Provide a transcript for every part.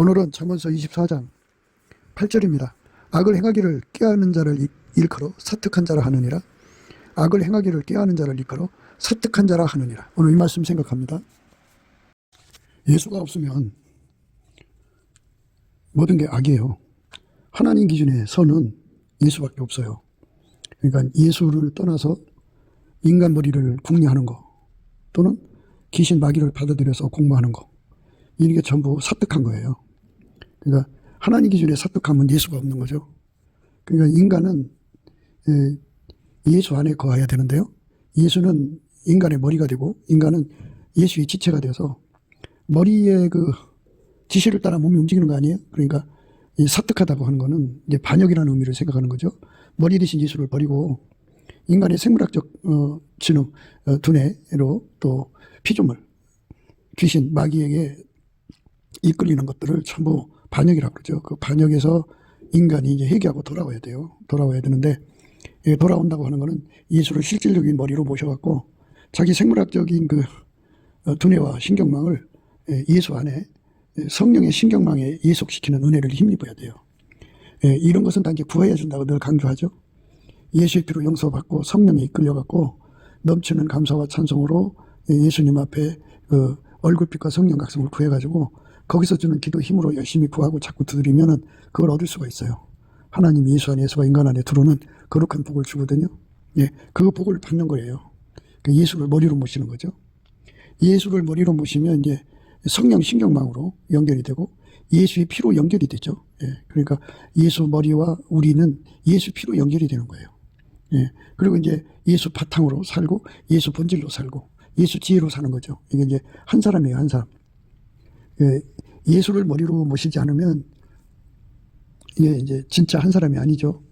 오늘은 잠언서 24장 8절입니다. 악을 행하기를 꾀하는 자를 일컬어 사특한 자라 하느니라. 악을 행하기를 꾀하는 자를 일컬어 사특한 자라 하느니라. 오늘 이 말씀 생각합니다. 예수가 없으면 모든 게 악이에요. 하나님 기준의 선은 예수밖에 없어요. 그러니까 예수를 떠나서 인간 머리를 궁리하는 거, 또는 귀신 마귀를 받아들여서 공부하는 거, 이게 전부 사특한 거예요. 그러니까 하나님 기준에 사특하면 예수가 없는 거죠. 그러니까 인간은 예수 안에 거해야 되는데요, 예수는 인간의 머리가 되고 인간은 예수의 지체가 되어서 머리의 그 지시를 따라 몸이 움직이는 거 아니에요? 그러니까 이 사특하다고 하는 거는 이제 반역이라는 의미를 생각하는 거죠. 머리 대신 예수를 버리고 인간의 생물학적 지능, 두뇌로 또 피조물, 귀신, 마귀에게 이끌리는 것들을 전부 반역이라고 그러죠. 그 반역에서 인간이 이제 회개하고 돌아와야 돼요. 돌아와야 되는데, 돌아온다고 하는 거는 예수를 실질적인 머리로 모셔갖고 자기 생물학적인 그 두뇌와 신경망을 예수 안에 성령의 신경망에 예속시키는 은혜를 힘입어야 돼요. 이런 것은 다 이제 구해야 준다고 늘 강조하죠. 예수의 피로 용서받고 성령에 이끌려갖고 넘치는 감사와 찬송으로 예수님 앞에 그 얼굴빛과 성령 각성을 구해가지고 거기서 주는 기도 힘으로 열심히 구하고 자꾸 두드리면은 그걸 얻을 수가 있어요. 하나님 예수 안에, 예수가 인간 안에 들어오는 거룩한 복을 주거든요. 그 복을 받는 거예요. 예수를 머리로 모시는 거죠. 예수를 머리로 모시면 이제 성령 신경망으로 연결이 되고 예수의 피로 연결이 되죠. 그러니까 예수 머리와 우리는 예수 피로 연결이 되는 거예요. 그리고 이제 예수 바탕으로 살고 예수 본질로 살고 예수 지혜로 사는 거죠. 이게 이제 한 사람이에요, 한 사람. 예수를 머리로 모시지 않으면 이게 이제 진짜 한 사람이 아니죠.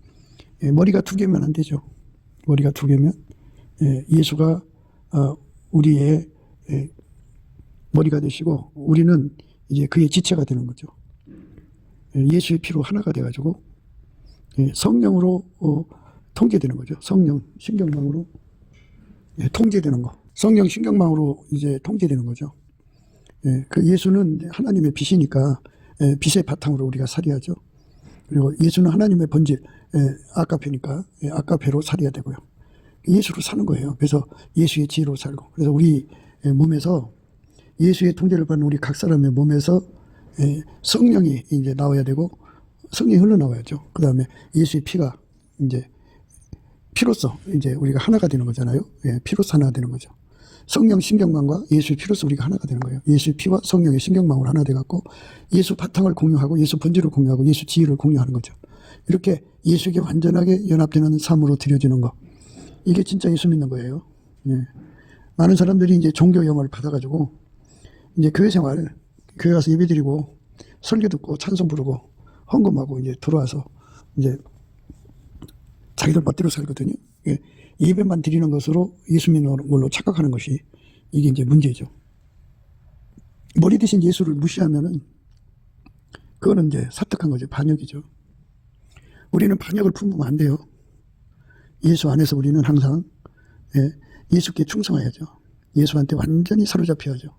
머리가 두 개면 안 되죠. 머리가 두 개면 예수가 우리의 머리가 되시고 우리는 이제 그의 지체가 되는 거죠. 예수의 피로 하나가 돼가지고 성령으로 통제되는 거죠. 성령 신경망으로 통제되는 거. 성령 신경망으로 이제 통제되는 거죠. 그 예수는 하나님의 빛이니까 빛의 바탕으로 우리가 살아야죠. 그리고 예수는 하나님의 본질, 아까페니까 아까페로 살아야 되고요. 예수로 사는 거예요. 그래서 예수의 지혜로 살고, 그래서 우리 몸에서 예수의 통제를 받는 우리 각 사람의 몸에서 성령이 이제 나와야 되고 성령이 흘러나와야죠. 그 다음에 예수의 피가 이제 피로써 이제 우리가 하나가 되는 거잖아요. 피로써 하나가 되는 거죠. 성령 신경망과 예수의 피로써 우리가 하나가 되는 거예요. 예수의 피와 성령의 신경망으로 하나 돼갖고 예수 바탕을 공유하고 예수 본질을 공유하고 예수 지혜를 공유하는 거죠. 이렇게 예수에게 완전하게 연합되는 삶으로 드려지는 거, 이게 진짜 예수 믿는 거예요. 많은 사람들이 이제 종교 영어를 받아가지고 이제 교회 생활, 교회 가서 예배드리고 설교 듣고 찬송 부르고 헌금하고 이제 들어와서 이제 자기들 멋대로 살거든요. 예배만 드리는 것으로 예수 믿는 걸로 착각하는 것이 이게 이제 문제죠. 머리 대신 예수를 무시하면은 그거는 이제 사특한 거죠. 반역이죠. 우리는 반역을 품으면 안 돼요. 예수 안에서 우리는 항상 예수께 충성해야죠. 예수한테 완전히 사로잡혀야죠.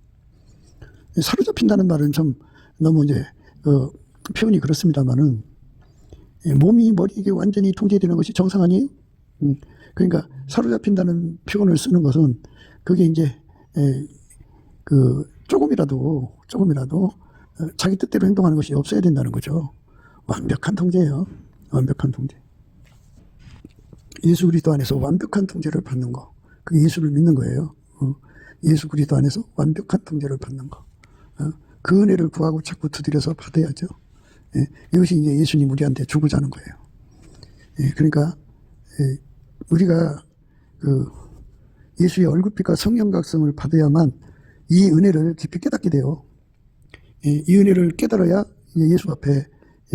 사로잡힌다는 말은 좀 너무 이제 표현이 그렇습니다만은 몸이 머리에게 완전히 통제되는 것이 정상 아니에요? 그러니까 사로잡힌다는 표현을 쓰는 것은 그게 이제 그 조금이라도 자기 뜻대로 행동하는 것이 없어야 된다는 거죠. 완벽한 통제예요. 완벽한 통제. 예수 그리스도 안에서 완벽한 통제를 받는 거, 그게 예수를 믿는 거예요. 예수 그리스도 안에서 완벽한 통제를 받는 거, 그 은혜를 구하고 자꾸 두드려서 받아야죠. 이것이 이제 예수님 우리한테 주고자 하는 거예요. 그러니까 우리가 그 예수의 얼굴빛과 성령 각성을 받아야만 이 은혜를 깊이 깨닫게 돼요. 이 은혜를 깨달아야 예수 앞에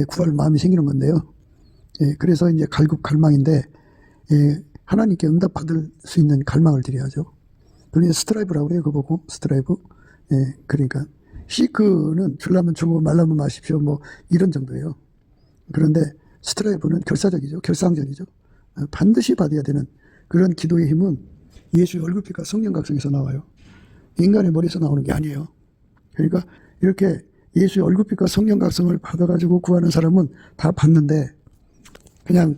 구할 마음이 생기는 건데요. 그래서 이제 갈망인데 하나님께 응답받을 수 있는 갈망을 드려야죠. 그러니 스트라이브라고 그래요. 그거 보고 스트라이브. 그러니까 시크는 주려면 주고 말라면 마십시오, 뭐 이런 정도예요. 그런데 스트라이브는 결사적이죠. 결상전이죠. 반드시 받아야 되는 그런 기도의 힘은 예수의 얼굴빛과 성령 각성에서 나와요. 인간의 머리에서 나오는 게 아니에요. 그러니까 이렇게 예수의 얼굴빛과 성령 각성을 받아가지고 구하는 사람은 다 봤는데, 그냥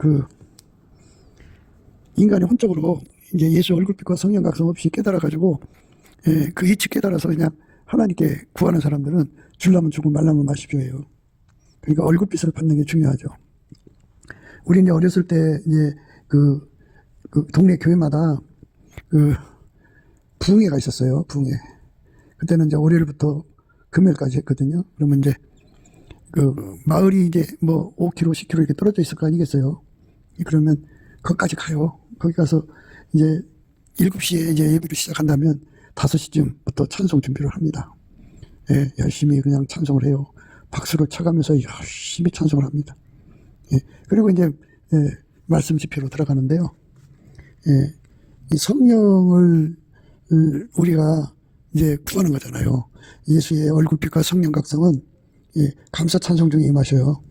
인간이 혼적으로 이제 예수 얼굴빛과 성령 각성 없이 깨달아가지고, 그 이치 깨달아서 그냥 하나님께 구하는 사람들은 줄라면 주고 말라면 마십시오예요. 그러니까 얼굴빛을 받는 게 중요하죠. 우리 이제 어렸을 때 이제 그 동네 교회마다 부흥회가 있었어요. 부흥회. 그때는 이제 월요일부터 금요일까지 했거든요. 그러면 이제 마을이 이제 뭐 5km, 10km 이렇게 떨어져 있을 거 아니겠어요. 그러면 거기까지 가요. 거기 가서 이제 7시에 이제 예배를 시작한다면 5시쯤부터 찬송 준비를 합니다. 예, 열심히 그냥 찬송을 해요. 박수를 쳐가면서 열심히 찬송을 합니다. 예, 그리고 이제 말씀 집회로 들어가는데요. 이 성령을 우리가 이제 구하는 거잖아요. 예수의 얼굴빛과 성령 각성은 감사 찬송 중에 임하셔요.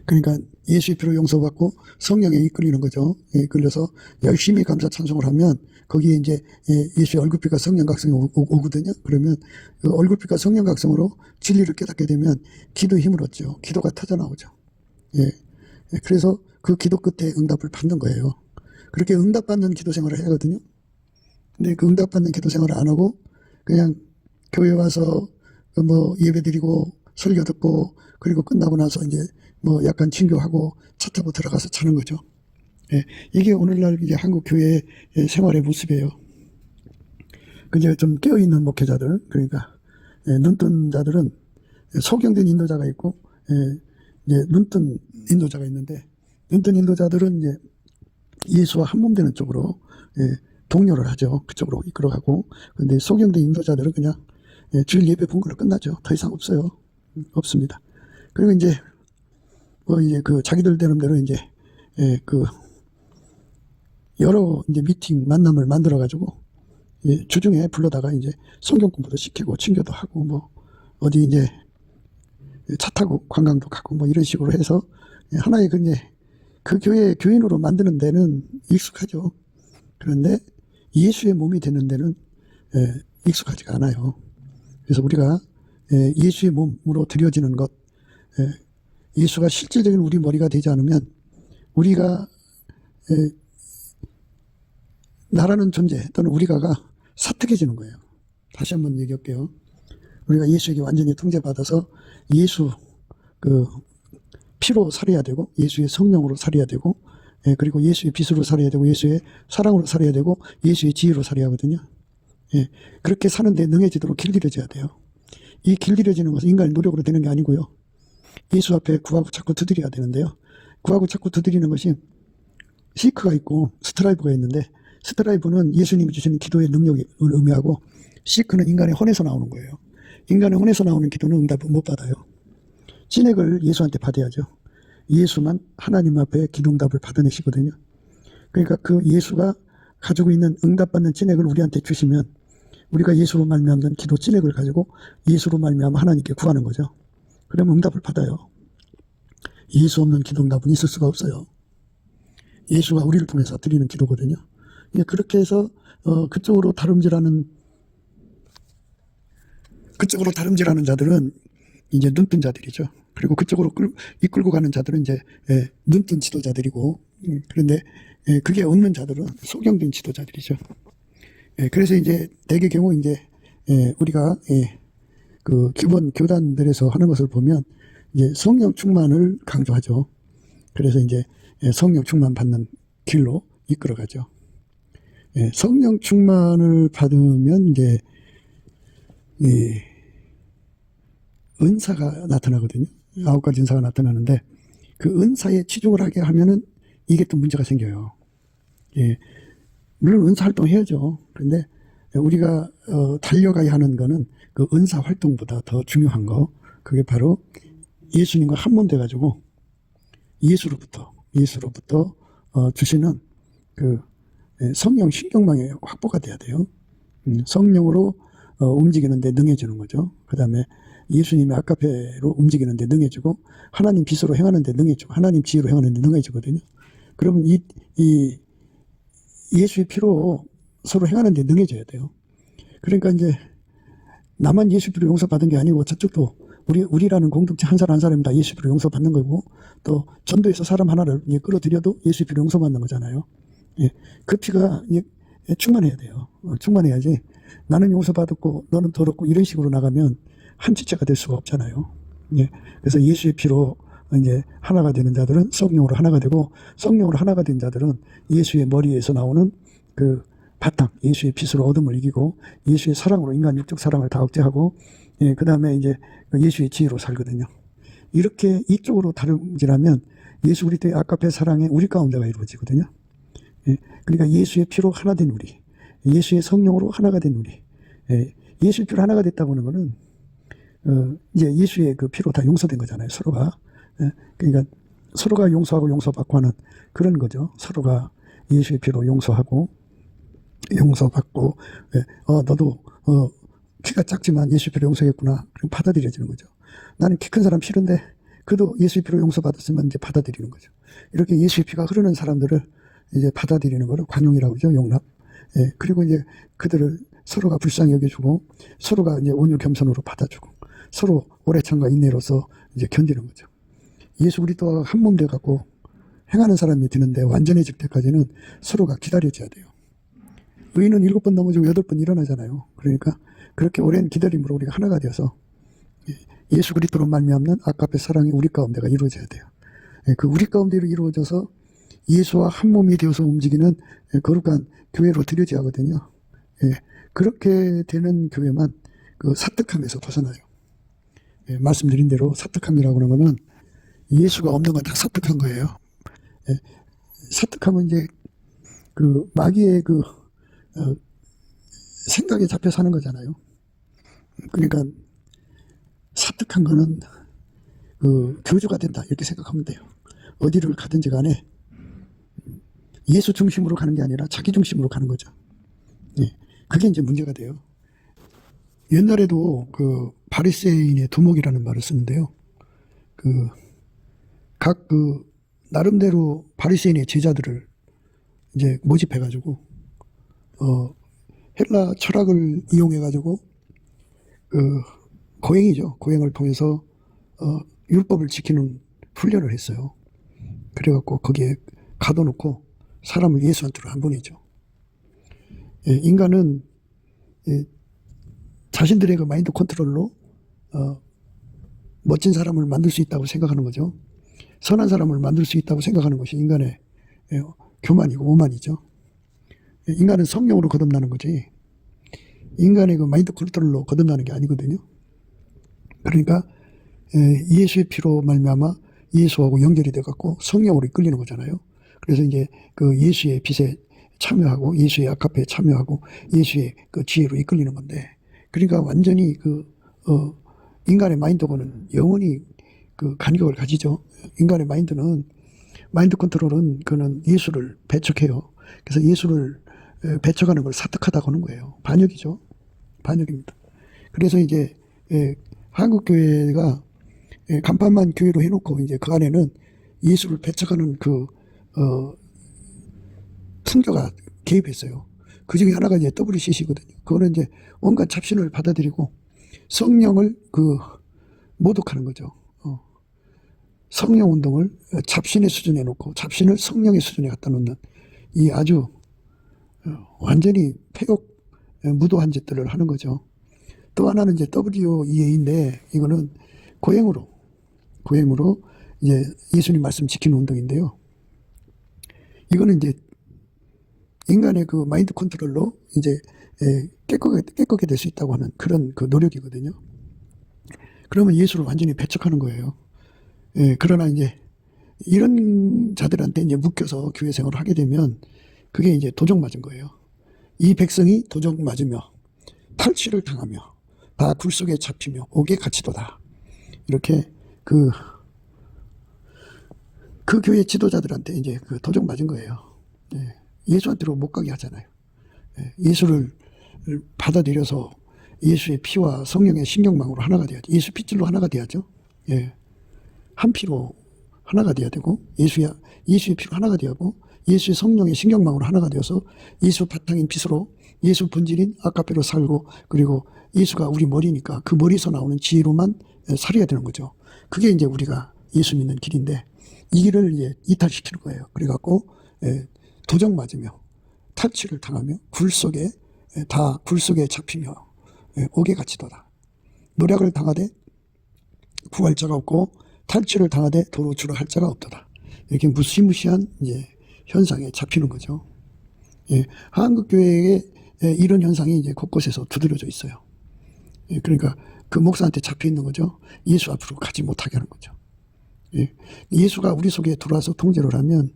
그러니까 예수의 피로 용서받고 성령에 이끌리는 거죠. 이끌려서 열심히 감사 찬송을 하면 거기에 이제 예수의 얼굴빛과 성령 각성이 오거든요. 그러면 그 얼굴빛과 성령 각성으로 진리를 깨닫게 되면 기도의 힘을 얻죠. 기도가 터져 나오죠. 그래서 그 기도 끝에 응답을 받는 거예요. 그렇게 응답받는 기도 생활을 하거든요. 근데 그 응답받는 기도 생활을 안 하고 그냥 교회 와서 뭐 예배 드리고 설교 듣고 그리고 끝나고 나서 이제 뭐 약간 친교하고 차 타고 들어가서 자는 거죠. 이게 오늘날 이제 한국 교회의 생활의 모습이에요. 그제 좀 깨어있는 목회자들, 그러니까 눈뜬 자들은 소경된 인도자가 있고 이제 눈뜬 인도자가 있는데, 눈뜬 인도자들은 이제 예수와 한몸 되는 쪽으로 동료를 하죠. 그쪽으로 이끌어가고. 그런데 소경된 인도자들은 그냥 주일 예배 본 걸로 끝나죠. 더 이상 없어요. 없습니다. 그리고 이제 뭐 이제 자기들 되는대로 이제 여러 이제 미팅 만남을 만들어 가지고 주중에 불러다가 이제 성경 공부도 시키고 친교도 하고 뭐 어디 이제 차 타고 관광도 가고 뭐 이런 식으로 해서 하나의 이제 그 교회 교인으로 만드는 데는 익숙하죠. 그런데 예수의 몸이 되는 데는 익숙하지가 않아요. 그래서 우리가 예수의 몸으로 드려지는 것, 예수가 실질적인 우리 머리가 되지 않으면 우리가 나라는 존재 또는 우리가가 사특해지는 거예요. 다시 한번 얘기할게요. 우리가 예수에게 완전히 통제받아서 예수 피로 살아야 되고 예수의 성령으로 살아야 되고 그리고 예수의 빛으로 살아야 되고 예수의 사랑으로 살아야 되고 예수의 지혜로 살아야 하거든요. 그렇게 사는데 능해지도록 길들여져야 돼요. 이 길들여지는 것은 인간의 노력으로 되는 게 아니고요. 예수 앞에 구하고 자꾸 두드려야 되는데요. 구하고 자꾸 두드리는 것이 시크가 있고 스트라이브가 있는데, 스트라이브는 예수님이 주시는 기도의 능력을 의미하고 시크는 인간의 혼에서 나오는 거예요. 인간의 혼에서 나오는 기도는 응답을 못 받아요. 진액을 예수한테 받아야죠. 예수만 하나님 앞에 기도 응답을 받아내시거든요. 그러니까 그 예수가 가지고 있는 응답받는 진액을 우리한테 주시면 우리가 예수로 말미암는 기도 진액을 가지고 예수로 말미암아 하나님께 구하는 거죠. 그러면 응답을 받아요. 예수 없는 기도 응답은 있을 수가 없어요. 예수가 우리를 통해서 드리는 기도거든요. 그렇게 해서 그쪽으로 다름질하는 자들은 이제 눈뜬 자들이죠. 그리고 그쪽으로 이끌고 가는 자들은 이제 눈뜬 지도자들이고, 그런데 그게 없는 자들은 소경된 지도자들이죠. 그래서 이제 대개 경우 이제 우리가 그 기본 교단들에서 하는 것을 보면 이제 성령 충만을 강조하죠. 그래서 이제 성령 충만 받는 길로 이끌어가죠. 성령 충만을 받으면 이제 은사가 나타나거든요. 9가지 은사가 나타나는데 그 은사에 치중을 하게 하면은 이게 또 문제가 생겨요. 물론 은사 활동 해야죠. 그런데 우리가 달려가야 하는 거는 그 은사 활동보다 더 중요한 거, 그게 바로 예수님과 한 몸 돼가지고 예수로부터 주시는 그 성령 신경망에 확보가 돼야 돼요. 성령으로 움직이는데 능해지는 거죠. 그 다음에 예수님의 아카페로 움직이는데 능해지고, 하나님 빛으로 행하는데 능해지고, 하나님 지혜로 행하는데 능해지거든요. 그러면 이 예수의 피로 서로 행하는데 능해져야 돼요. 그러니까 이제 나만 예수 피로 용서받은 게 아니고 저쪽도 우리라는 공동체 한 사람 한 사람이 다 예수 피로 용서받는 거고, 또 전도에서 사람 하나를 끌어들여도 예수 피로 용서받는 거잖아요. 예, 그 피가 충만해야 돼요. 충만해야지 나는 용서받았고 너는 더럽고 이런 식으로 나가면 한 지체가 될 수가 없잖아요. 예, 그래서 예수의 피로 이제 하나가 되는 자들은 성령으로 하나가 되고, 성령으로 하나가 된 자들은 예수의 머리에서 나오는 그 바탕, 예수의 빛으로 어둠을 이기고 예수의 사랑으로 인간 육적 사랑을 다 억제하고, 예, 그 다음에 이제 예수의 지혜로 살거든요. 이렇게 이쪽으로 다름질하면 예수 그리스도의 아까페 사랑에 우리 가운데가 이루어지거든요. 예, 그러니까 예수의 피로 하나 된 우리, 예수의 성령으로 하나가 된 우리, 예, 예수의 피로 하나가 됐다고 하는 거는 이제 예수의 그 피로 다 용서된 거잖아요, 서로가. 예, 그러니까 서로가 용서하고 용서받고 하는 그런 거죠. 서로가 예수의 피로 용서하고 용서받고, 예, 너도 키가 작지만 예수의 피로 용서했구나. 그럼 받아들여지는 거죠. 나는 키 큰 사람 싫은데 그도 예수의 피로 용서받았으면 이제 받아들이는 거죠. 이렇게 예수의 피가 흐르는 사람들을 이제 받아들이는 거를 관용이라고 하죠. 용납. 예, 그리고 이제 그들을 서로가 불쌍히 여겨주고, 서로가 이제 온유 겸손으로 받아주고, 서로 오래 참과 인내로서 이제 견디는 거죠. 예수 그리스도와 한 몸 돼 갖고 행하는 사람이 되는데 완전해질 때까지는 서로가 기다려져야 돼요. 의인은 7번 넘어지고 8번 일어나잖아요. 그러니까 그렇게 오랜 기다림으로 우리가 하나가 되어서 예수 그리스도로 말미암는 아까페 사랑이 우리 가운데가 이루어져야 돼요. 그 우리 가운데로 이루어져서 예수와 한 몸이 되어서 움직이는 거룩한 교회로 들여져야 하거든요. 예, 그렇게 되는 교회만 그 사특함에서 벗어나요. 예, 말씀드린 대로 사특함이라고 하는 거는 예수가 없는 건 다 사특한 거예요. 예, 사특함은 이제 그 마귀의 그 생각에 잡혀 사는 거잖아요. 그러니까 사특한 거는 그 교주가 된다 이렇게 생각하면 돼요. 어디를 가든지 간에 예수 중심으로 가는 게 아니라 자기 중심으로 가는 거죠. 예, 그게 이제 문제가 돼요. 옛날에도 그 바리새인의 두목이라는 말을 쓰는데요. 각 나름대로 바리새인의 제자들을 이제 모집해가지고 헬라 철학을 이용해가지고 고행이죠. 고행을 통해서 율법을 지키는 훈련을 했어요. 그래갖고 거기에 가둬놓고 사람을 예수한테로 안 보내죠. 예, 인간은 자신들의 그 마인드 컨트롤로 멋진 사람을 만들 수 있다고 생각하는 거죠. 선한 사람을 만들 수 있다고 생각하는 것이 인간의 교만이고 오만이죠. 인간은 성령으로 거듭나는 거지 인간의 그 마인드 컨트롤로 거듭나는 게 아니거든요. 그러니까 예수의 피로 말미암아 예수하고 연결이 돼갖고 성령으로 이끌리는 거잖아요. 그래서 이제 그 예수의 빛에 참여하고 예수의 아카페에 참여하고 예수의 그 지혜로 이끌리는 건데, 그러니까 완전히 인간의 마인드고는 영원히 그 간격을 가지죠. 인간의 마인드 컨트롤은 그는 예수를 배척해요. 그래서 예수를 배척하는 걸 사특하다고 하는 거예요. 반역이죠. 반역입니다. 그래서 이제 한국 교회가 간판만 교회로 해놓고 이제 그 안에는 예수를 배척하는 풍조가 개입했어요. 그 중에 하나가 이제 WCC거든요. 그거는 이제 온갖 잡신을 받아들이고 성령을 모독하는 거죠. 성령 운동을 잡신의 수준에 놓고 잡신을 성령의 수준에 갖다 놓는 이 아주 완전히 폐역 무도한 짓들을 하는 거죠. 또 하나는 이제 WEA인데 이거는 고행으로 이제 예수님 말씀 지키는 운동인데요. 이거는 이제 인간의 그 마인드 컨트롤로 이제 깨끗하게 될 수 있다고 하는 그런 그 노력이거든요. 그러면 예수를 완전히 배척하는 거예요. 그러나 이제 이런 자들한테 이제 묶여서 교회 생활을 하게 되면 그게 이제 도적 맞은 거예요. 이 백성이 도적 맞으며 탈취를 당하며 다 굴속에 잡히며 옥에 갇히도다. 이렇게 그 교회 지도자들한테 이제 그 도적 맞은 거예요. 예수한테로 못 가게 하잖아요. 예수를 받아들여서 예수의 피와 성령의 신경망으로 하나가 돼야죠. 예수 핏줄로 하나가 돼야죠. 한 피로 하나가 돼야 되고 예수의 피로 하나가 되고 예수의 성령의 신경망으로 하나가 되어서 예수 바탕인 빛으로 예수 본질인 아까페로 살고 그리고 예수가 우리 머리니까 그 머리에서 나오는 지혜로만 살아야 되는 거죠. 그게 이제 우리가 예수 믿는 길인데 이 길을 이제 이탈시키는 거예요. 그래갖고 도적 맞으며 탈취를 당하며 굴 속에 잡히며 옥에 갇히도다. 노략을 당하되 구할 자가 없고 탈취를 당하되 도로 주로 할 자가 없도다. 이렇게 무시무시한 이제 현상에 잡히는 거죠. 한국 교회에 이런 현상이 이제 곳곳에서 두드려져 있어요. 그러니까 그 목사한테 잡혀 있는 거죠. 예수 앞으로 가지 못하게 하는 거죠. 예수가 우리 속에 들어와서 통제를 하면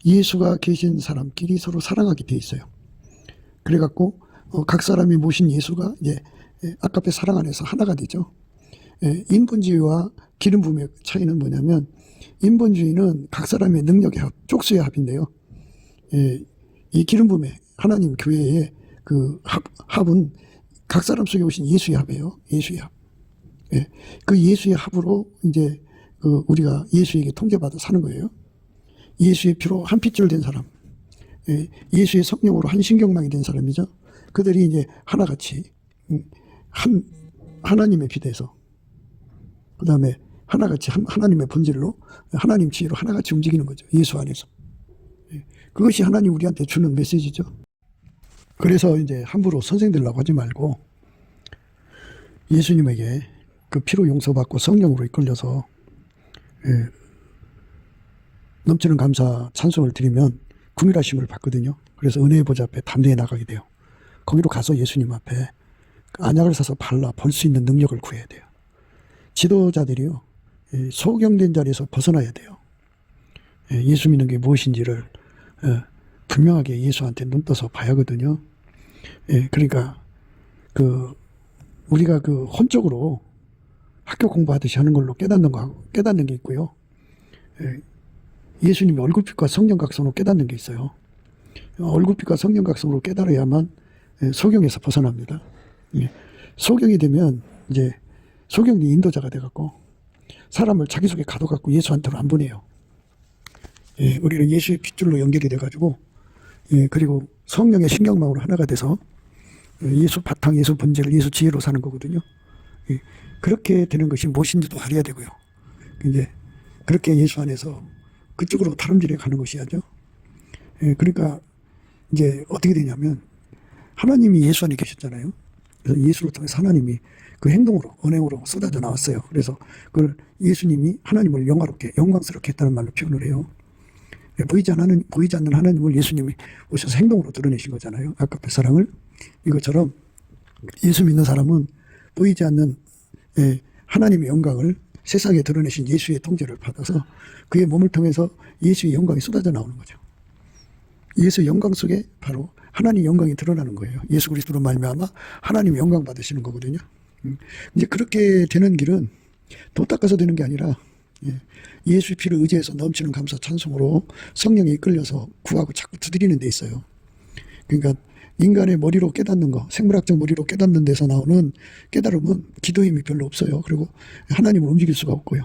예수가 계신 사람끼리 서로 사랑하게 돼 있어요. 그래갖고 각 사람이 모신 예수가 이제 아까의 사랑 안에서 하나가 되죠. 인본주의와 기름 부음의 차이는 뭐냐면 인본주의는 각 사람의 능력의 합, 쪽수의 합인데요. 이 기름 부음의 하나님 교회의 그 합은 각 사람 속에 오신 예수의 합이에요. 예수의 합. 그 예수의 합으로 이제 우리가 예수에게 통제받아 사는 거예요. 예수의 피로 한 핏줄 된 사람, 예수의 성령으로 한 신경망이 된 사람이죠. 그들이 이제 하나같이 하나님의 비대해서 그 다음에 하나같이 하나님의 본질로 하나님 지혜로 하나같이 움직이는 거죠. 예수 안에서. 그것이 하나님 우리한테 주는 메시지죠. 그래서 이제 함부로 선생 되려고 하지 말고 예수님에게 그 피로 용서받고 성령으로 이끌려서 넘치는 감사 찬송을 드리면 긍휼하심을 받거든요. 그래서 은혜의 보좌 앞에 담대히 나가게 돼요. 거기로 가서 예수님 앞에 안약을 사서 발라 벌 수 있는 능력을 구해야 돼요. 지도자들이요, 소경된 자리에서 벗어나야 돼요. 예수 믿는 게 무엇인지를 분명하게 예수한테 눈 떠서 봐야 하거든요. 그러니까 우리가 혼적으로 학교 공부하듯이 하는 걸로 깨닫는 게 있고요. 예수님이 얼굴빛과 성령각성으로 깨닫는 게 있어요. 얼굴빛과 성령각성으로 깨달아야만 소경에서 벗어납니다. 소경이 되면 이제 소경이 인도자가 돼갖고 사람을 자기 속에 가둬갖고 예수한테로 안 보내요. 우리는 예수의 핏줄로 연결이 돼가지고 그리고 성령의 신경망으로 하나가 돼서 예수 바탕, 예수 본질, 예수 지혜로 사는 거거든요. 그렇게 되는 것이 무엇인지도 알아야 되고요. 이제 그렇게 예수 안에서 그쪽으로 다름질해 가는 것이야죠. 그러니까 이제 어떻게 되냐면 하나님이 예수 안에 계셨잖아요. 그래서 예수를 통해서 하나님이 그 행동으로, 언행으로 쏟아져 나왔어요. 그래서 그걸 예수님이 하나님을 영광스럽게 했다는 말로 표현을 해요. 보이지 않는 하나님을 예수님이 오셔서 행동으로 드러내신 거잖아요. 아까의 사랑을. 이것처럼 예수 믿는 사람은 보이지 않는 하나님의 영광을 세상에 드러내신 예수의 통제를 받아서 그의 몸을 통해서 예수의 영광이 쏟아져 나오는 거죠. 예수의 영광 속에 바로 하나님의 영광이 드러나는 거예요. 예수 그리스도로 말미암아 하나님의 영광 받으시는 거거든요. 이제 그렇게 되는 길은 돈 닦아서 되는 게 아니라 예수의 피를 의지해서 넘치는 감사 찬송으로 성령에 이끌려서 구하고 자꾸 두드리는 데 있어요. 그러니까 인간의 머리로 깨닫는 거, 생물학적 머리로 깨닫는 데서 나오는 깨달음은 기도 힘이 별로 없어요. 그리고 하나님을 움직일 수가 없고요.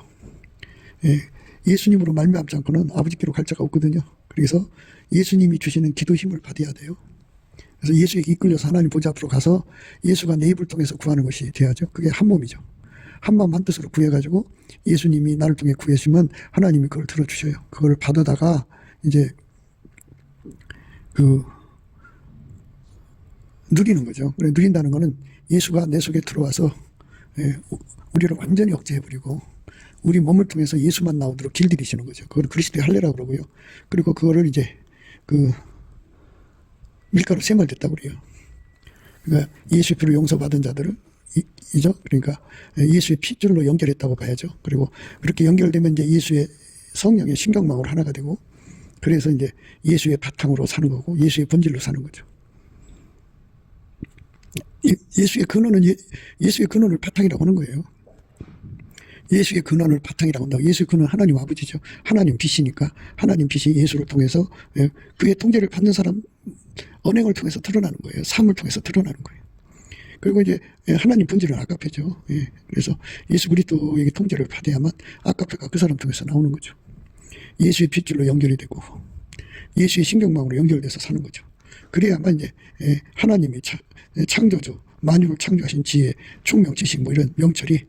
예수님으로 말미암지 않고는 아버지께로 갈 자가 없거든요. 그래서 예수님이 주시는 기도 힘을 받아야 돼요. 그래서 예수에게 이끌려서 하나님 보좌 앞으로 가서 예수가 내 입을 통해서 구하는 것이 돼야죠. 그게 한 몸이죠. 한마음 한뜻으로 구해가지고 예수님이 나를 통해 구해주면 하나님이 그걸 들어주셔요. 그걸 받아다가 이제 누리는 거죠. 그래, 누린다는 거는 예수가 내 속에 들어와서 우리를 완전히 억제해버리고 우리 몸을 통해서 예수만 나오도록 길들이시는 거죠. 그걸 그리스도의 할례라고 그러고요. 그리고 그거를 이제 밀가루 생활됐다고 그래요. 그러니까 예수의 피로 용서받은 자들을 이죠. 그러니까 예수의 핏줄로 연결했다고 봐야죠. 그리고 그렇게 연결되면 이제 예수의 성령의 신경망으로 하나가 되고 그래서 이제 예수의 바탕으로 사는 거고 예수의 본질로 사는 거죠. 예수의 근원을 바탕이라고 하는 거예요. 예수의 근원을 바탕이라고 한다고. 예수의 근원은 하나님 아버지죠. 하나님 빛이니까 하나님 빛이 예수를 통해서 그의 통제를 받는 사람 언행을 통해서 드러나는 거예요. 삶을 통해서 드러나는 거예요. 그리고 이제 하나님 본질은 아가페죠. 그래서 예수 그리스도에게 통제를 받아야만 아가페가 그 사람 통해서 나오는 거죠. 예수의 핏줄로 연결이 되고 예수의 신경망으로 연결돼서 사는 거죠. 그래야만 이제 하나님의 창조주 만유를 창조하신 지혜, 총명, 지식 뭐 이런 명철이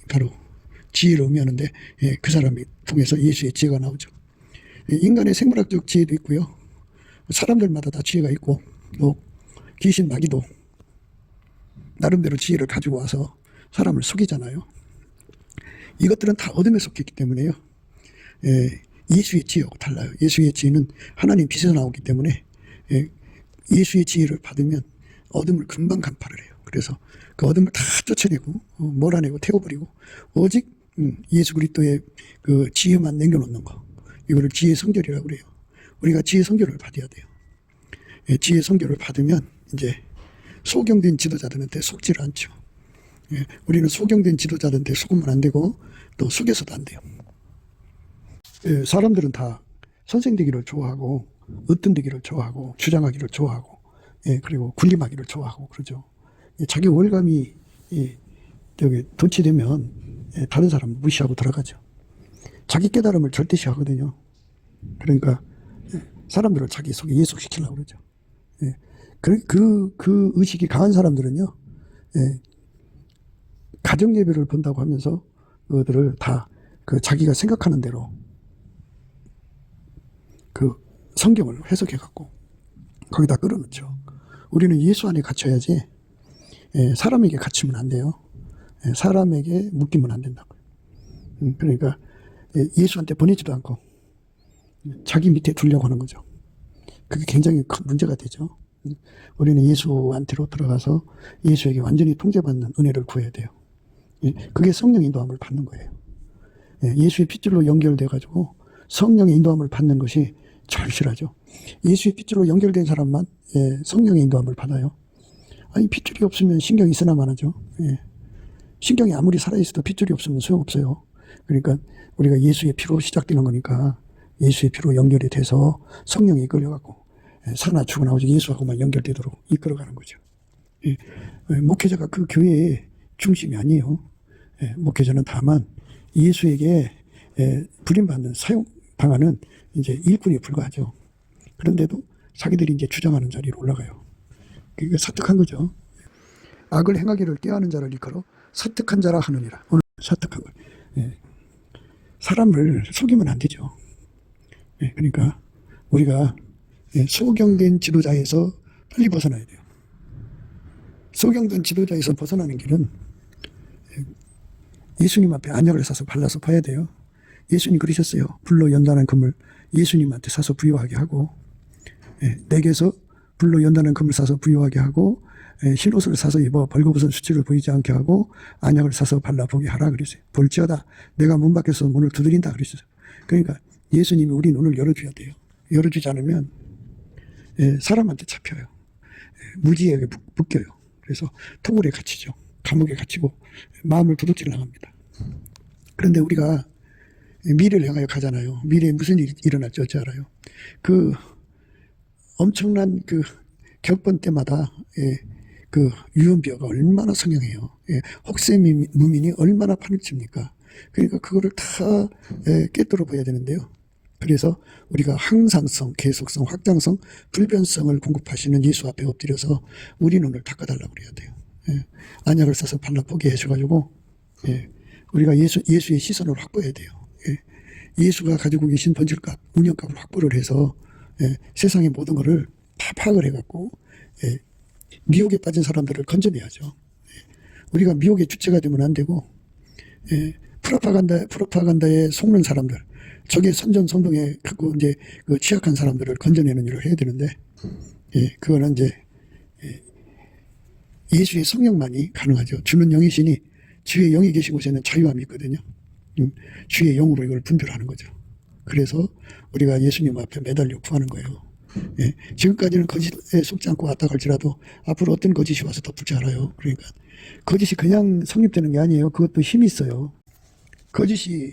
바로 지혜를 의미하는데 그 사람이 통해서 예수의 지혜가 나오죠. 인간의 생물학적 지혜도 있고요. 사람들마다 다 지혜가 있고 또 귀신 마귀도 나름대로 지혜를 가지고 와서 사람을 속이잖아요. 이것들은 다 어둠에 속했기 때문에요. 예수의 지혜하고 달라요. 예수의 지혜는 하나님 빛에서 나오기 때문에 예수의 지혜를 받으면 어둠을 금방 간파를 해요. 그래서 그 어둠을 다 쫓아내고 몰아내고 태워버리고 오직 예수 그리스도의 그 지혜만 남겨놓는 거, 이거를 지혜 성결이라고 그래요. 우리가 지혜 성결을 받아야 돼요. 지혜 성결을 받으면 이제 소경된 지도자들한테 속지를 않죠. 우리는 소경된 지도자들한테 속으면 안 되고 또 속여서도 안 돼요. 사람들은 다 선생 되기를 좋아하고 으뜸 되기를 좋아하고 주장하기를 좋아하고 그리고 군림하기를 좋아하고 그러죠. 자기 월감이 돈치되면 다른 사람을 무시하고 들어가죠. 자기 깨달음을 절대시하거든요. 그러니까 사람들을 자기 속에 예속시키려고 그러죠. 그 의식이 강한 사람들은요, 가정 예배를 본다고 하면서 그들을 다 그 자기가 생각하는 대로 그 성경을 해석해 갖고 거기다 끌어넣죠. 우리는 예수 안에 갇혀야지 사람에게 갇히면 안 돼요. 사람에게 묶이면 안 된다고요. 그러니까 예수한테 보내지도 않고 자기 밑에 두려고 하는 거죠. 그게 굉장히 큰 문제가 되죠. 우리는 예수한테로 들어가서 예수에게 완전히 통제받는 은혜를 구해야 돼요. 그게 성령의 인도함을 받는 거예요. 예수의 핏줄로 연결돼 가지고 성령의 인도함을 받는 것이 절실하죠. 예수의 핏줄로 연결된 사람만 성령의 인도함을 받아요. 아니 핏줄이 없으면 신경이 있으나만 하죠. 신경이 아무리 살아있어도 핏줄이 없으면 소용없어요. 그러니까 우리가 예수의 피로 시작되는 거니까 예수의 피로 연결이 돼서 성령이 이끌려갖고 사나 죽으나 오직 예수하고만 연결되도록 이끌어가는 거죠. 목회자가 그 교회의 중심이 아니에요. 목회자는 다만 예수에게 부림받는 사용당하는 이제 일꾼에 불과하죠. 그런데도 자기들이 이제 주장하는 자리로 올라가요. 그게 사특한 거죠. 악을 행하기를 꾀하는 자를 일컬어 사특한 자라 하느니라. 오늘 사특한 거. 사람을 속이면 안 되죠. 그러니까 우리가 소경된 지도자에서 빨리 벗어나야 돼요. 소경된 지도자에서 벗어나는 길은 예수님 앞에 안약을 사서 발라서 봐야 돼요. 예수님 그러셨어요. 불로 연단한 금을 예수님한테 사서 부여하게 하고 내게서 불로 연단한 금을 사서 부여하게 하고 흰옷을 사서 입어 벌거벗은 수치를 보이지 않게 하고 안약을 사서 발라보게 하라 그랬어요. 볼지어다 내가 문 밖에서 문을 두드린다 그랬어요. 그러니까 예수님이 우리 눈을 열어줘야 돼요. 열어주지 않으면 사람한테 잡혀요. 무지에게 묶여요. 그래서 토굴에 갇히죠. 감옥에 갇히고 마음을 도둑질 당합니다. 그런데 우리가 미래를 향하여 가잖아요. 미래에 무슨 일이 일어날지 어찌 알아요? 그 엄청난 그 격번 때마다 그 유언비어가 얼마나 성행해요. 혹세 무민이 얼마나 판을 칩니까? 그러니까 그거를 다 깨뜨려 봐야 되는데요. 그래서 우리가 항상성, 계속성, 확장성, 불변성을 공급하시는 예수 앞에 엎드려서 우리 눈을 닦아달라고 그래야 돼요. 안약을 써서 발라보게 해줘가지고 우리가 예수의 시선을 확보해야 돼요. 예수가 가지고 계신 본질값, 운영값을 확보를 해서 세상의 모든 것을 다 파악을 해갖고 미혹에 빠진 사람들을 건져내야죠. 우리가 미혹의 주체가 되면 안 되고 프로파간다에 속는 사람들, 적의 선전성동에 이제 그 취약한 사람들을 건져내는 일을 해야 되는데 그거는 이제 예수의 성령만이 가능하죠. 주는 영이시니 주의 영이 계신 곳에는 자유함이 있거든요. 주의 영으로 이걸 분별하는 거죠. 그래서 우리가 예수님 앞에 매달려 구하는 거예요. 지금까지는 거짓에 속지 않고 왔다 갈지라도 앞으로 어떤 거짓이 와서 덮을지 알아요. 그러니까 거짓이 그냥 성립되는 게 아니에요. 그것도 힘이 있어요. 거짓이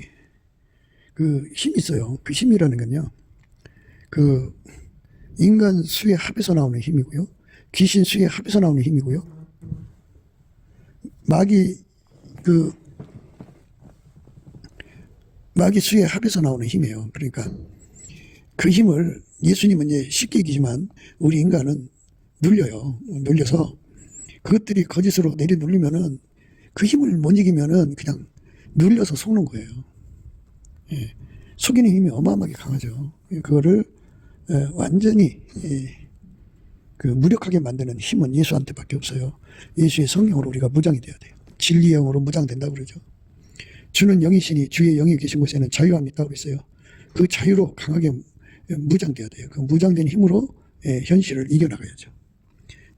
그 힘이 있어요. 그 힘이라는 건요. 그 인간 수의 합에서 나오는 힘이고요. 귀신 수의 합에서 나오는 힘이고요. 마귀 수의 합에서 나오는 힘이에요. 그러니까 그 힘을 예수님은 이제 쉽게 이기지만 우리 인간은 눌려요. 눌려서 그것들이 거짓으로 내려눌리면은 그 힘을 못 이기면은 그냥 눌려서 속는 거예요. 예. 속이는 힘이 어마어마하게 강하죠. 그거를 완전히 그 무력하게 만드는 힘은 예수한테밖에 없어요. 예수의 성령으로 우리가 무장이 되어야 돼요. 진리의 영으로 무장된다고 그러죠. 주는 영이시니 주의 영이 계신 곳에는 자유함이 있다고 그랬어요. 그 자유로 강하게 무장되어야 돼요. 그 무장된 힘으로 현실을 이겨나가야죠.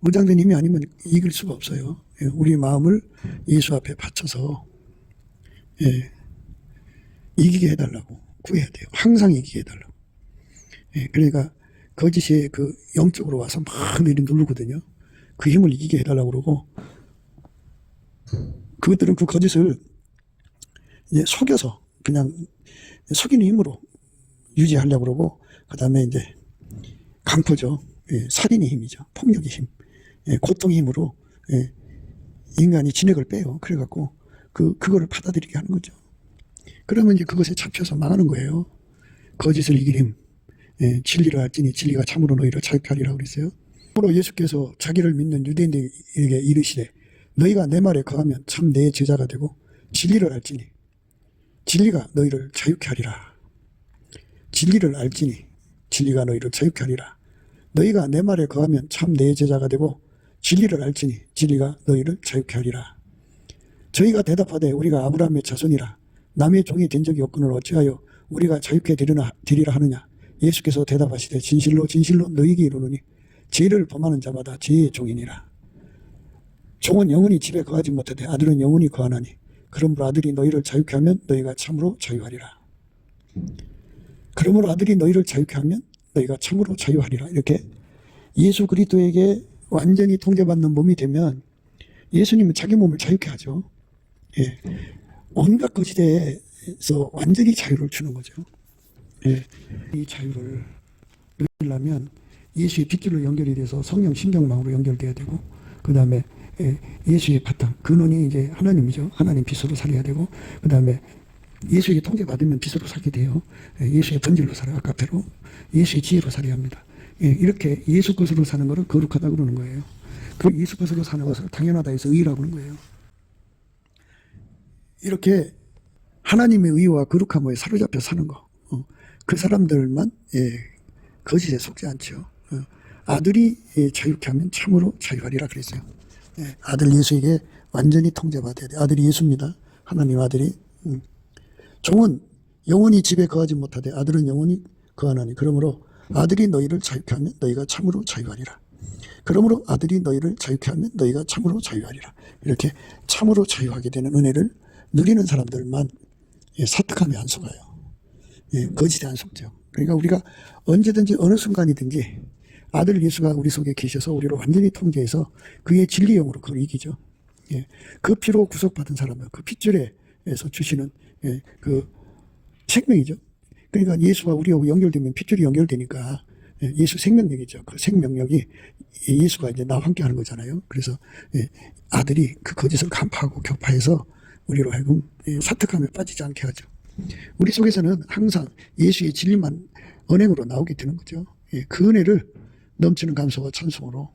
무장된 힘이 아니면 이길 수가 없어요. 우리 마음을 예수 앞에 바쳐서 이기게 해달라고 구해야 돼요. 항상 이기게 해달라고. 그러니까 거짓이 그 영적으로 와서 막 누르거든요. 그 힘을 이기게 해달라고 그러고, 그것들은 그 거짓을 이제 속여서 그냥 속이는 힘으로 유지하려고 그러고, 그 다음에 이제 강포죠. 살인의 힘이죠. 폭력의 힘. 고통의 힘으로 인간이 진액을 빼요. 그래갖고 그거를 받아들이게 하는 거죠. 그러면 이제 그것에 잡혀서 망하는 거예요. 거짓을 이길 힘. 진리를 알지니 진리가 참으로 너희를 자유케 하리라고 그랬어요. 그러므로 예수께서 자기를 믿는 유대인들에게 이르시되 너희가 내 말에 거하면 참 내 제자가 되고 진리를 알지니 진리가 너희를 자유케 하리라. 진리를 알지니 진리가 너희를 자유케 하리라. 너희가 내 말에 거하면 참 내 제자가 되고 진리를 알지니 진리가 너희를 자유케 하리라. 저희가 대답하되 우리가 아브라함의 자손이라 남의 종이 된 적이 없거늘 어찌하여 우리가 자유케 되리라 하느냐. 예수께서 대답하시되 진실로 진실로 너희에게 이르노니 죄를 범하는 자마다 죄의 종이니라. 종은 영원히 집에 거하지 못하되 아들은 영원히 거하나니 그러므로 아들이 너희를 자유케 하면 너희가 참으로 자유하리라. 그러므로 아들이 너희를 자유케 하면 너희가 참으로 자유하리라. 이렇게 예수 그리스도에게 완전히 통제받는 몸이 되면 예수님은 자기 몸을 자유케 하죠. 온갖 거짓에서 완전히 자유를 주는 거죠. 이 자유를 누리려면 예수의 핏줄로 연결이 돼서 성령 신경망으로 연결돼야 되고, 그 다음에 예수의 바탕 근원이 이제 하나님이죠. 하나님 빛으로 살아야 되고, 그 다음에 예수에게 통제받으면 빛으로 살게 돼요. 예수의 본질로 살아요. 아까페로 예수의 지혜로 살아야 합니다. 이렇게 예수 것으로 사는 것을 거룩하다고 그러는 거예요. 그 예수 것으로 사는 것을 당연하다 해서 의라고 하는 거예요. 이렇게 하나님의 의와 거룩함에 사로잡혀 사는 거, 그 사람들만 거짓에 속지 않죠. 아들이 자유케 하면 참으로 자유하리라 그랬어요. 아들 예수에게 완전히 통제받아야 돼. 아들이 예수입니다. 하나님 아들이. 종은 영원히 집에 거하지 못하되 아들은 영원히 거하나니 그러므로 아들이 너희를 자유케 하면 너희가 참으로 자유하리라. 그러므로 아들이 너희를 자유케 하면 너희가 참으로 자유하리라. 이렇게 참으로 자유하게 되는 은혜를 누리는 사람들만 사특함에 안 속아요. 거짓에 안 속죠. 그러니까 우리가 언제든지 어느 순간이든지 아들 예수가 우리 속에 계셔서 우리를 완전히 통제해서 그의 진리형으로 그걸 이기죠. 그 피로 구속받은 사람은 그 핏줄에서 주시는 그 생명이죠. 그러니까 예수와 우리하고 연결되면 핏줄이 연결되니까 예수 생명력이죠. 그 생명력이 예수가 이제 나와 함께 하는 거잖아요. 그래서 아들이 그 거짓을 간파하고 격파해서 우리로 하여금 사특함에 빠지지 않게 하죠. 우리 속에서는 항상 예수의 진리만 은행으로 나오게 되는 거죠. 그 은혜를 넘치는 감사와 찬송으로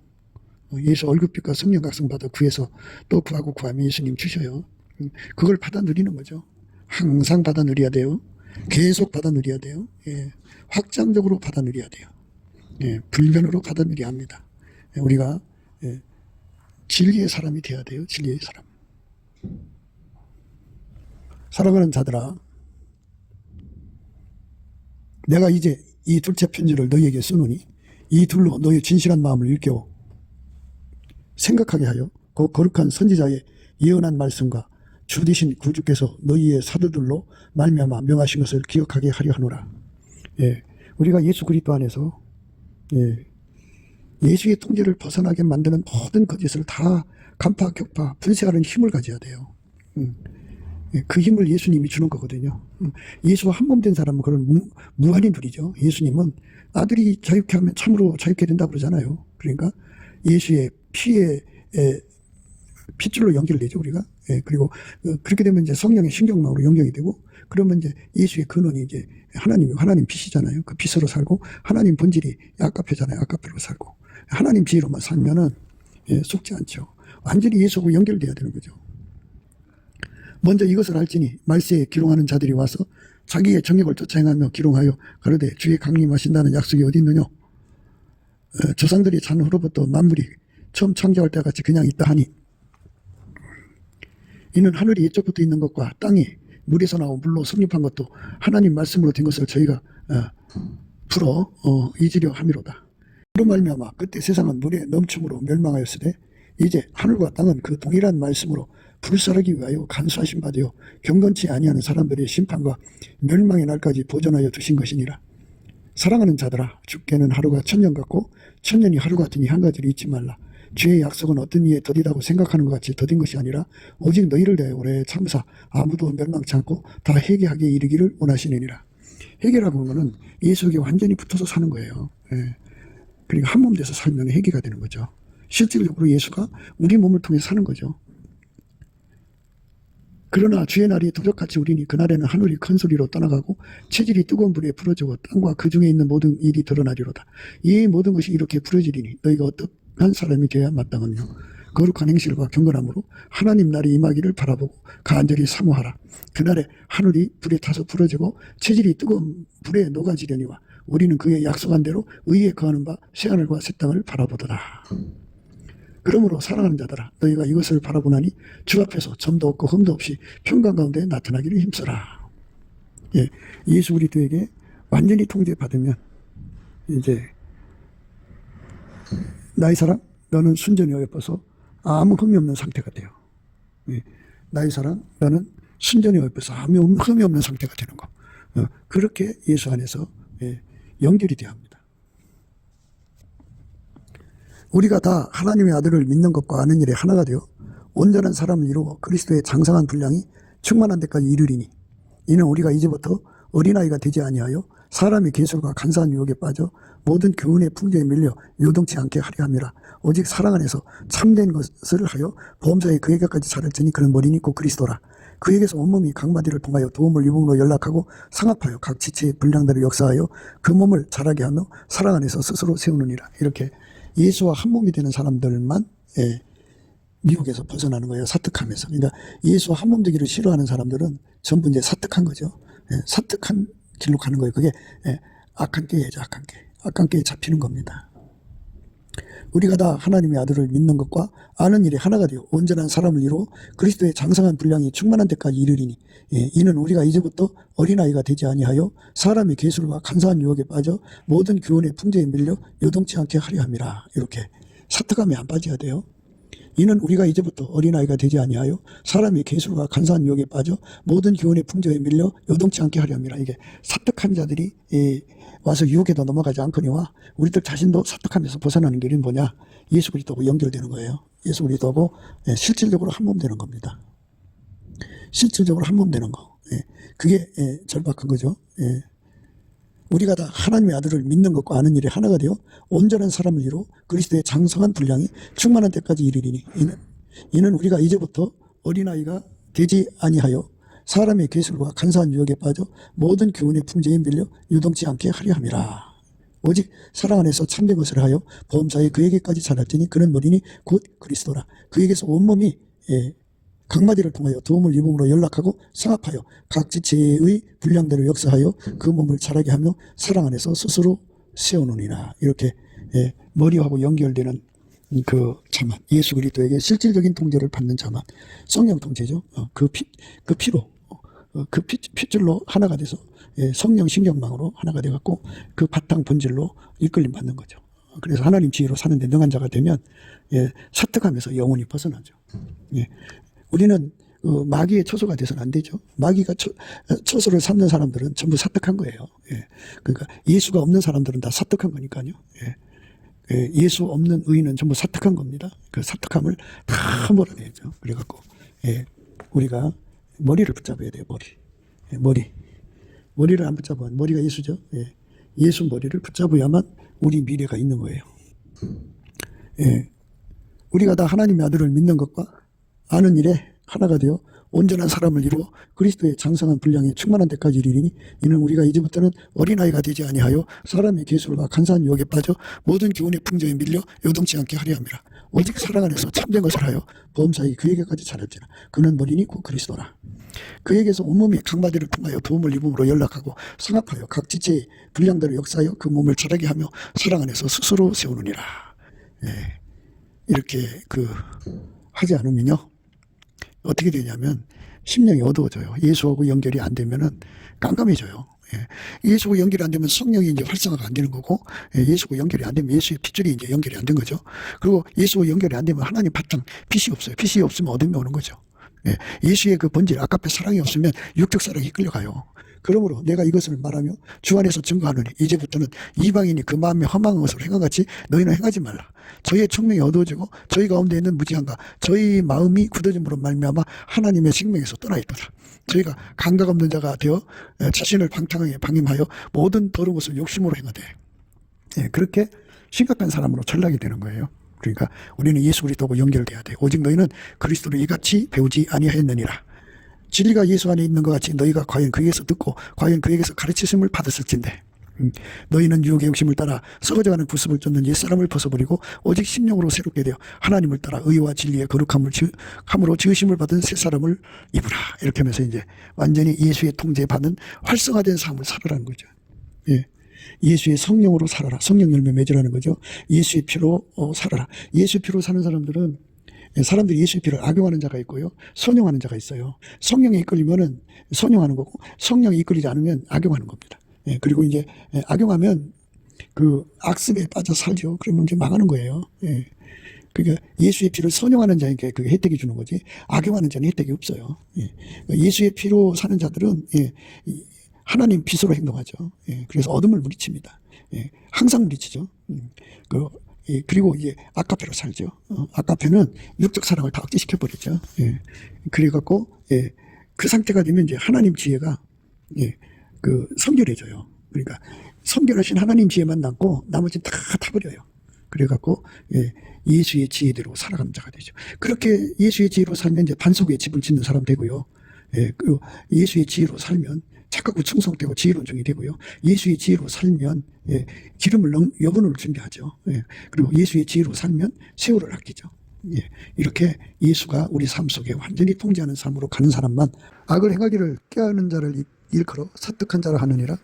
예수 얼굴빛과 성령 각성 받아 구해서 또 구하고 구하면 예수님 주셔요. 그걸 받아 누리는 거죠. 항상 받아 누려야 돼요. 계속 받아 누려야 돼요. 확장적으로 받아 누려야 돼요. 불변으로 받아 누려야 합니다. 우리가 진리의 사람이 되어야 돼요. 진리의 사람. 사랑하는 자들아, 내가 이제 이 둘째 편지를 너희에게 쓰노니 이 둘로 너희 진실한 마음을 일깨워 생각하게 하여 그 거룩한 선지자의 예언한 말씀과 주 되신 구주께서 너희의 사도들로 말미암아 명하신 것을 기억하게 하려 하노라. 우리가 예수 그리스도 안에서 예수의 통제를 벗어나게 만드는 모든 거짓을 다 간파, 격파, 분쇄하는 힘을 가져야 돼요. 그 힘을 예수님이 주는 거거든요. 예수와 한 몸 된 사람은 그런 무한히 누리죠. 예수님은 아들이 자유케 하면 참으로 자유케 된다고 그러잖아요. 그러니까 예수의 피에 핏줄로 연결되죠, 우리가. 그리고 그렇게 되면 이제 성령의 신경망으로 연결이 되고, 그러면 이제 예수의 근원이 이제 하나님 빛이잖아요. 그 빛으로 살고, 하나님 본질이 아까페잖아요. 아까페로 살고, 하나님 지혜로만 살면은 속지 않죠. 완전히 예수하고 연결돼야 되는 거죠. 먼저 이것을 알지니 말세에 기롱하는 자들이 와서 자기의 정욕을 쫓아 행하며 기롱하여 가로되 주의 강림하신다는 약속이 어디 있느냐. 조상들이 잔 후로부터 만물이 처음 창조할 때 같이 그냥 있다 하니 이는 하늘이 예적부터 있는 것과 땅이 물에서 나오 물로 성립한 것도 하나님 말씀으로 된 것을 저희가 풀어 잊으려 함이로다. 그로 말미암아 그때 세상은 물에 넘침으로 멸망하였으되 이제 하늘과 땅은 그 동일한 말씀으로 불사르기 위하여 간수하신 바 되어 경건치 아니하는 사람들의 심판과 멸망의 날까지 보존하여 두신 것이니라. 사랑하는 자들아, 주께는 하루가 천년 같고 천년이 하루 같으니 한 가지를 잊지 말라. 주의 약속은 어떤 이에 더디다고 생각하는 것 같이 더딘 것이 아니라 오직 너희를 대하여 오래 참으사 아무도 멸망치 않고 다 회개하기에 이르기를 원하시느니라. 회개라고 하는 예수에게 완전히 붙어서 사는 거예요. 예. 그러니까 한 몸 돼서 살면 회개가 되는 거죠. 실질적으로 예수가 우리 몸을 통해 사는 거죠. 그러나 주의 날이 도적같이 오리니 그날에는 하늘이 큰 소리로 떠나가고 체질이 뜨거운 불에 부러지고 땅과 그 중에 있는 모든 일이 드러나리로다. 이 모든 것이 이렇게 부러지리니 너희가 어떠한 사람이 되어야 마땅하며 거룩한 행실과 경건함으로 하나님 날이 임하기를 바라보고 간절히 사모하라. 그날에 하늘이 불에 타서 부러지고 체질이 뜨거운 불에 녹아지려니와 우리는 그의 약속한 대로 의에 거하는 바 새하늘과 새 땅을 바라보더라. 그러므로 사랑하는 자들아, 너희가 이것을 바라보나니 주 앞에서 점도 없고 흠도 없이 평강 가운데 나타나기를 힘써라. 예, 예수 그리스도에게 완전히 통제받으면 이제 나의 사랑, 너는 순전히 어여뻐서 아무 흠이 없는 상태가 돼요. 예, 나의 사랑, 너는 순전히 어여뻐서 아무 흠이 없는 상태가 되는 거. 그렇게 예수 안에서 연결이 되어야 합니다. 우리가 다 하나님의 아들을 믿는 것과 아는 일에 하나가 되어 온전한 사람을 이루어 그리스도의 장성한 분량이 충만한 데까지 이르리니 이는 우리가 이제부터 어린아이가 되지 아니하여 사람의 계술과 간사한 유혹에 빠져 모든 교훈의 풍조에 밀려 요동치 않게 하려 함이라. 오직 사랑 안에서 참된 것을 하여 보험자의 그에게까지 자랄지니 그는 머리니 곧 그리스도라. 그에게서 온몸이 각 마디를 통하여 도움을 입음으로 연락하고 상합하여 각 지체의 분량대로 역사하여 그 몸을 자라게 하며 사랑 안에서 스스로 세우느니라. 이렇게 예수와 한 몸이 되는 사람들만 미혹에서 벗어나는 거예요. 사특함에서. 그러니까 예수와 한 몸 되기를 싫어하는 사람들은 전부 이제 사특한 거죠. 사특한 길로 가는 거예요. 그게 악한 꾀예죠. 악한 꾀. 악한 꾀에 잡히는 겁니다. 우리가 다 하나님의 아들을 믿는 것과 아는 일이 하나가 되어 온전한 사람을 이루어 그리스도의 장성한 분량이 충만한 데까지 이르리니 이는 우리가 이제부터 어린아이가 되지 아니하여 사람의 계술과 간사한 유혹에 빠져 모든 교훈의 풍조에 밀려 요동치 않게 하려 함이라. 이렇게 사특함에 안 빠져야 돼요. 이는 우리가 이제부터 어린아이가 되지 아니하여 사람의 계술과 간사한 유혹에 빠져 모든 교훈의 풍조에 밀려 요동치 않게 하려 함이라. 이게 사특한 자들이 와서 유혹에도 넘어가지 않거니와 우리들 자신도 사특함에서 벗어나는 길은 뭐냐? 예수 그리스도하고 연결되는 거예요. 예수 그리스도하고 실질적으로 한 몸 되는 겁니다. 실질적으로 한 몸 되는 거. 그게 절박한 거죠. 우리가 다 하나님의 아들을 믿는 것과 아는 일이 하나가 되어 온전한 사람을 이루어 그리스도의 장성한 분량이 충만한 데까지 이르리니 이는 우리가 이제부터 어린아이가 되지 아니하여 사람의 계술과 간사한 유혹에 빠져 모든 교훈의 풍조에 밀려 유동치 않게 하려 함이라. 오직 사랑 안에서 참된 것을 하여 보험사에 그에게까지 자랄지니 그는 머리니 곧 그리스도라. 그에게서 온몸이 각 마디를 통하여 도움을 입음으로 연락하고 상합하여 각 지체의 분량대로 역사하여 그 몸을 자라게 하며 사랑 안에서 스스로 세우느니라. 이렇게 머리하고 연결되는 그 자만, 예수 그리스도에게 실질적인 통제를 받는 자만, 성령 통제죠. 그 피로 그 핏줄로 하나가 돼서 성령 신경망으로 하나가 돼갖고 그 바탕 본질로 이끌림 받는 거죠. 그래서 하나님 지혜로 사는데 능한 자가 되면 사특함에서 영원히 벗어나죠. 우리는 마귀의 처소가 돼서는 안 되죠. 마귀가 처소를 삼는 사람들은 전부 사특한 거예요. 그러니까 예수가 없는 사람들은 다 사특한 거니까요. 예수 없는 의인은 전부 사특한 겁니다. 그 사특함을 다 몰아내죠. 그래갖고 우리가 머리를 붙잡아야 돼요. 머리를 안 붙잡으면 머리가 예수죠. 예수 머리를 붙잡아야만 우리 미래가 있는 거예요. 우리가 다 하나님의 아들을 믿는 것과 아는 일에 하나가 되어 온전한 사람을 이루어 그리스도의 장성한 분량에 충만한 데까지 이르리니 이는 우리가 이제부터는 어린아이가 되지 아니하여 사람의 계술과 간사한 유혹에 빠져 모든 교훈의 풍조에 밀려 요동치 않게 하려 함이라. 오직 사랑 안에서 참된 것을 하여 범사히 그에게까지 차렸지라. 그는 머리니 곧 그리스도라. 그에게서 온몸이 각 마디를 통하여 도움을 입음으로 연락하고 상합하여 각 지체의 분량대로 역사하여 그 몸을 자라게 하며 사랑 안에서 스스로 세우느니라. 예, 이렇게 하지 않으면요 어떻게 되냐면 심령이 어두워져요. 예수하고 연결이 안 되면은 깜깜해져요. 예. 예수하고 연결이 안 되면 성령이 이제 활성화가 안 되는 거고, 예. 예수하고 연결이 안 되면 예수의 핏줄이 이제 연결이 안 된 거죠. 그리고 예수하고 연결이 안 되면 하나님 바탕 핏이 없어요. 핏이 없으면 어둠이 오는 거죠. 예. 예수의 그 본질, 아까페 사랑이 없으면 육적 사랑이 끌려가요. 그러므로 내가 이것을 말하며 주 안에서 증거하노니 이제부터는 이방인이 그 마음에 허망한 것을 행한같이 너희는 행하지 말라. 저희의 청명이 어두워지고 저희 가운데 있는 무지함과 저희 마음이 굳어짐으로 말미암아 하나님의 생명에서 떠나 있도다. 저희가 감각 없는 자가 되어 자신을 방탕하게 방임하여 모든 더러운 것을 욕심으로 행하되, 예, 그렇게 심각한 사람으로 전락이 되는 거예요. 그러니까 우리는 예수 그리스도하고 연결돼야 돼. 오직 너희는 그리스도를 이같이 배우지 아니하였느니라. 진리가 예수 안에 있는 것 같이 너희가 과연 그에게서 듣고 과연 그에게서 가르치심을 받았을진데, 너희는 유혹의 욕심을 따라 썩어져가는 구습을 쫓는 옛사람을 벗어버리고 오직 심령으로 새롭게 되어 하나님을 따라 의와 진리의 거룩함으로 지으심을 받은 새사람을 입으라. 이렇게 하면서 이제 완전히 예수의 통제받는 활성화된 삶을 살아라는 거죠. 예. 예수의 성령으로 살아라. 성령 열매 맺으라는 거죠. 예수의 피로 살아라. 예수의 피로 사는 사람들이 예수의 피를 악용하는 자가 있고요, 선용하는 자가 있어요. 성령에 이끌리면은 선용하는 거고, 성령에 이끌리지 않으면 악용하는 겁니다. 예, 그리고 이제 악용하면 그 악습에 빠져 살죠. 그러면 이제 망하는 거예요. 예. 그러니까 예수의 피를 선용하는 자에게 그 혜택이 주는 거지, 악용하는 자는 혜택이 없어요. 예. 예수의 피로 사는 자들은, 예, 하나님 빛으로 행동하죠. 예. 그래서 어둠을 물리칩니다. 예. 항상 물리치죠. 예, 그리고 이제 아카페로 살죠. 아카페는 육적 사랑을 다 억제시켜버리죠. 예. 그래갖고, 예, 그 상태가 되면 이제 하나님 지혜가, 예, 성결해져요. 그러니까 성결하신 하나님 지혜만 남고 나머지는 다 타버려요. 그래갖고, 예, 예수의 지혜대로 살아가는 자가 되죠. 그렇게 예수의 지혜로 살면 이제 반석 위에 집을 짓는 사람 되고요. 예, 그리고 예수의 지혜로 살면 착하고 충성되고 지혜로운 종이 되고요. 예수의 지혜로 살면, 예, 기름을 여분을 준비하죠. 예, 그리고 예수의 지혜로 살면 세월을 아끼죠. 예, 이렇게 예수가 우리 삶 속에 완전히 통제하는 삶으로 가는 사람만 악을 행하기를 꾀하는 자를 일컬어 사특한 자라 하느니라.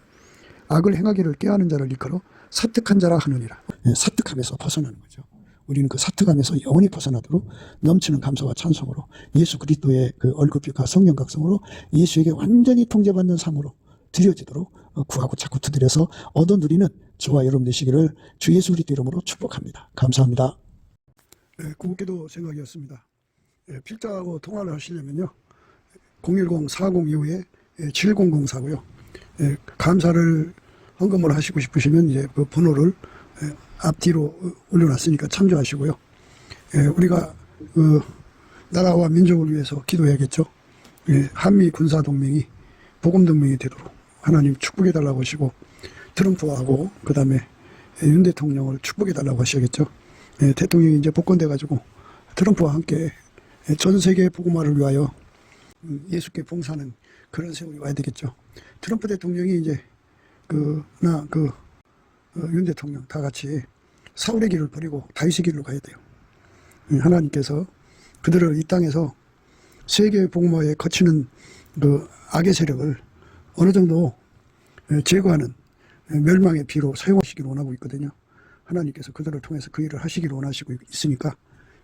악을 행하기를 꾀하는 자를 일컬어 사특한 자라 하느니라. 예, 사특함에서 벗어나는 거죠. 우리는 그 사특함에서 영원히 벗어나도록 넘치는 감사와 찬송으로 예수 그리스도의 그 얼굴빛과 성령 각성으로 예수에게 완전히 통제받는 삶으로 드려지도록 구하고 자꾸 두드려서 얻어 누리는 저와 여러분 되시기를 주 예수 그리스도 이름으로 축복합니다. 감사합니다. 네, 궁극기도 생각이었습니다. 예, 필자하고 통화를 하시려면요 010-40 이후에 7004고요. 예, 감사를 헌금을 하시고 싶으시면 이제 그 번호를 앞뒤로 올려놨으니까 참조하시고요. 예, 우리가 나라와 민족을 위해서 기도해야겠죠. 예, 한미 군사동맹이 복음동맹이 되도록 하나님 축복해달라고 하시고, 트럼프하고 그 다음에 윤 대통령을 축복해달라고 하셔야겠죠. 예, 대통령이 이제 복권돼가지고 트럼프와 함께 전 세계 복음화를 위하여 예수께 봉사하는 그런 세월이 와야 되겠죠. 트럼프 대통령이 이제 윤 대통령 다 같이 사울의 길을 버리고 다윗의 길로 가야 돼요. 하나님께서 그들을 이 땅에서 세계 복음화에 거치는 그 악의 세력을 어느 정도 제거하는 멸망의 비로 사용하시기를 원하고 있거든요. 하나님께서 그들을 통해서 그 일을 하시기를 원하시고 있으니까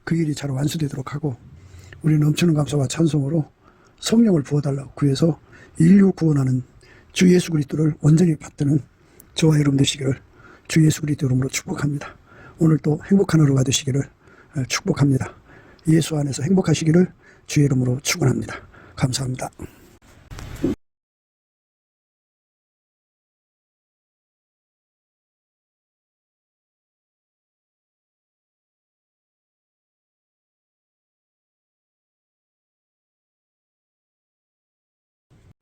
그 일이 잘 완수되도록 하고, 우리는 넘치는 감사와 찬송으로 성령을 부어달라고 구해서 인류 구원하는 주 예수 그리스도를 온전히 받드는 저와 여러분 되시기를 주 예수 그리스도 이름으로 축복합니다. 오늘 또 행복한 하루가 되시기를 축복합니다. 예수 안에서 행복하시기를 주의 이름으로 축원합니다. 감사합니다.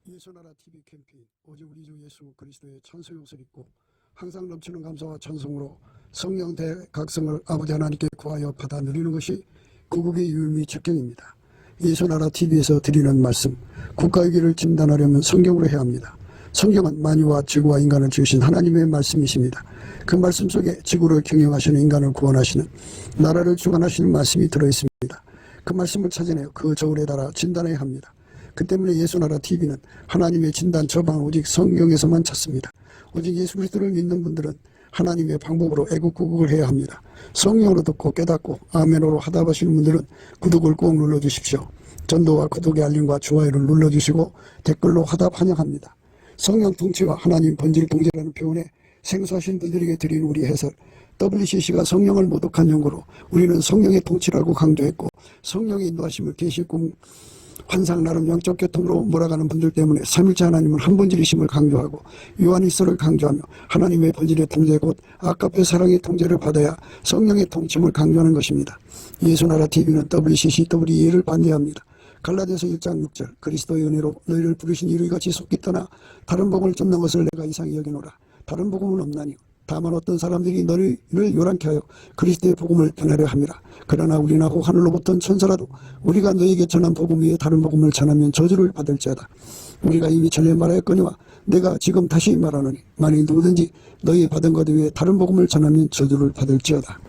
예수나라 TV 캠페인 오직 우리 주 예수 그리스도의 찬송의 옷을 입고 항상 넘치는 감사와 찬송으로 성령 대각성을 아버지 하나님께 구하여 받아 누리는 것이 구국의 유의미 적경입니다. 예수나라 TV에서 드리는 말씀, 국가의 길을 진단하려면 성경으로 해야 합니다. 성경은 만유와 지구와 인간을 지으신 하나님의 말씀이십니다. 그 말씀 속에 지구를 경영하시는 인간을 구원하시는, 나라를 주관하시는 말씀이 들어있습니다. 그 말씀을 찾아내어 그 저울에 달아 진단해야 합니다. 그 때문에 예수나라 TV는 하나님의 진단 처방을 오직 성경에서만 찾습니다. 오직 예수 그리스도를 믿는 분들은 하나님의 방법으로 애국구국을 해야 합니다. 성령으로 듣고 깨닫고 아멘으로 하답하시는 분들은 구독을 꼭 눌러주십시오. 전도와 구독의 알림과 좋아요를 눌러주시고 댓글로 화답 환영합니다. 성령 통치와 하나님 본질 동제라는 표현에 생소하신 분들에게 드린 우리 해설, WCC가 성령을 모독한 용어로 우리는 성령의 통치라고 강조했고, 성령의 인도하심을 계시 꿈 환상 나름 영적 교통으로 몰아가는 분들 때문에 삼일째 하나님은 한 본질이심을 강조하고 요한일서를 강조하며 하나님의 본질의 통제 곧 아까페 사랑의 통제를 받아야 성령의 통치를 강조하는 것입니다. 예수나라 TV는 WCCWE를 반대합니다. 갈라디아서 1장 6절 그리스도의 은혜로 너희를 부르신 이를 같이 속기 떠나 다른 복음을 쫓는 것을 내가 이상히 여기노라. 다른 복음은 없나니 다만 어떤 사람들이 너희를 요란케 하여 그리스도의 복음을 전하려 함이라. 그러나 우리나 혹 하늘로부터 온 천사라도 우리가 너희에게 전한 복음 위에 다른 복음을 전하면 저주를 받을지어다. 우리가 이미 전에 말하였거니와 내가 지금 다시 말하노니 만일 누구든지 너희 받은 것 외에 다른 복음을 전하면 저주를 받을지어다.